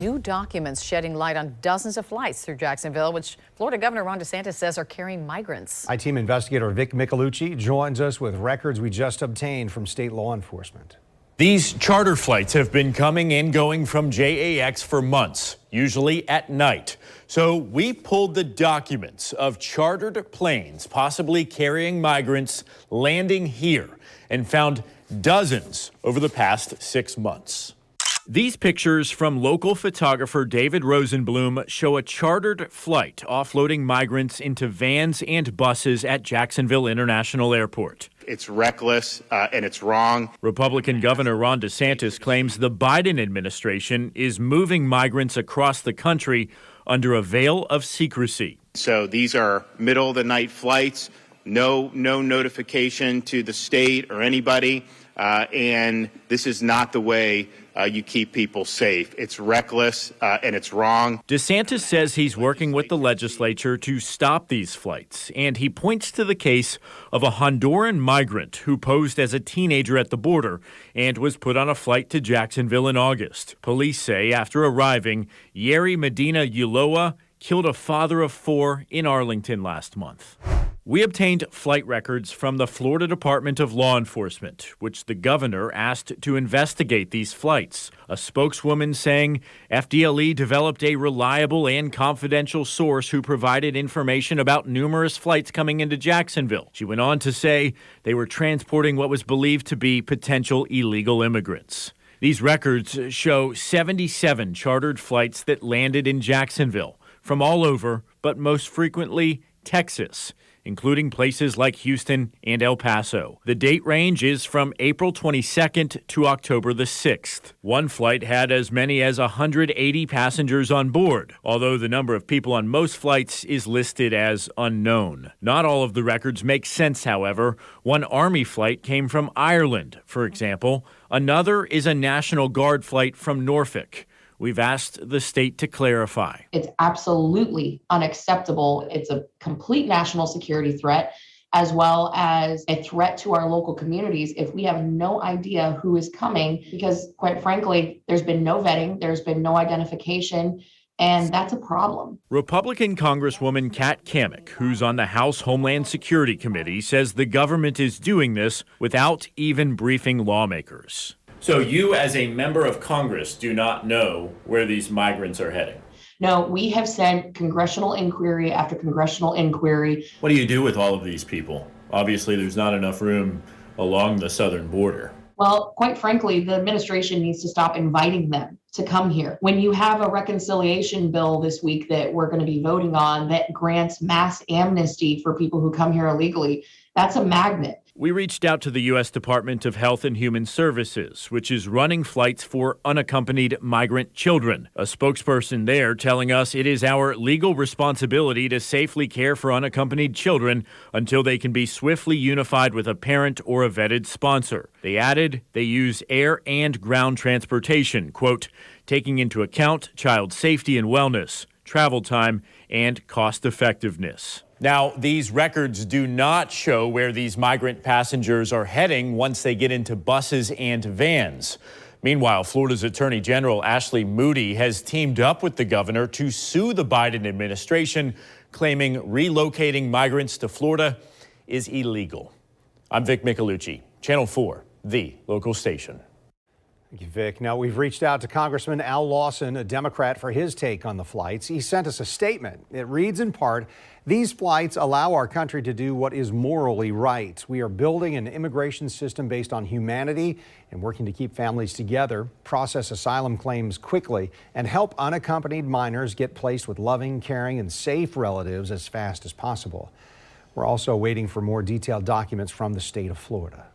New documents shedding light on dozens of flights through Jacksonville, which Florida Governor Ron DeSantis says are carrying migrants. I-Team investigator Vic Micolucci joins us with records we just obtained from state law enforcement. These charter flights have been coming and going from JAX for months, usually at night. So we pulled the documents of chartered planes possibly carrying migrants landing here and found dozens over the past 6 months. These pictures from local photographer David Rosenblum show a chartered flight offloading migrants into vans and buses at Jacksonville International Airport. It's reckless and it's wrong. Republican Governor Ron DeSantis claims the Biden administration is moving migrants across the country under a veil of secrecy. So these are middle of the night flights, no notification to the state or anybody. And this is not the way you keep people safe. It's reckless and it's wrong. DeSantis says he's working with the legislature to stop these flights, and he points to the case of a Honduran migrant who posed as a teenager at the border and was put on a flight to Jacksonville in August. Police say after arriving, Yeri Medina Ulloa killed a father of 4 in Arlington last month. We obtained flight records from the Florida Department of Law Enforcement, which the governor asked to investigate these flights. A spokeswoman saying FDLE developed a reliable and confidential source who provided information about numerous flights coming into Jacksonville. She went on to say they were transporting what was believed to be potential illegal immigrants. These records show 77 chartered flights that landed in Jacksonville from all over, but most frequently Texas, including places like Houston and El Paso. The date range is from April 22nd to October the 6th. One flight had as many as 180 passengers on board, although the number of people on most flights is listed as unknown. Not all of the records make sense, however. One Army flight came from Ireland, for example. Another is a National Guard flight from Norfolk. We've asked the state to clarify. It's absolutely unacceptable. It's a complete national security threat, as well as a threat to our local communities if we have no idea who is coming, because quite frankly, there's been no vetting, there's been no identification, and that's a problem. Republican Congresswoman Kat Cammack, who's on the House Homeland Security Committee, says the government is doing this without even briefing lawmakers. So you, as a member of Congress, do not know where these migrants are heading? No, we have sent congressional inquiry after congressional inquiry. What do you do with all of these people? Obviously, there's not enough room along the southern border. Well, quite frankly, the administration needs to stop inviting them to come here. When you have a reconciliation bill this week that we're going to be voting on that grants mass amnesty for people who come here illegally, that's a magnet. We reached out to the U.S. Department of Health and Human Services, which is running flights for unaccompanied migrant children. A spokesperson there telling us it is our legal responsibility to safely care for unaccompanied children until they can be swiftly unified with a parent or a vetted sponsor. They added they use air and ground transportation, quote, taking into account child safety and wellness, travel time, and cost effectiveness. Now, these records do not show where these migrant passengers are heading once they get into buses and vans. Meanwhile, Florida's Attorney General Ashley Moody has teamed up with the governor to sue the Biden administration, claiming relocating migrants to Florida is illegal. I'm Vic Micolucci, Channel 4, the local station. Thank you, Vic. Now, we've reached out to Congressman Al Lawson, a Democrat, for his take on the flights. He sent us a statement. It reads in part, "These flights allow our country to do what is morally right. We are building an immigration system based on humanity and working to keep families together, process asylum claims quickly, and help unaccompanied minors get placed with loving, caring, and safe relatives as fast as possible." We're also waiting for more detailed documents from the state of Florida.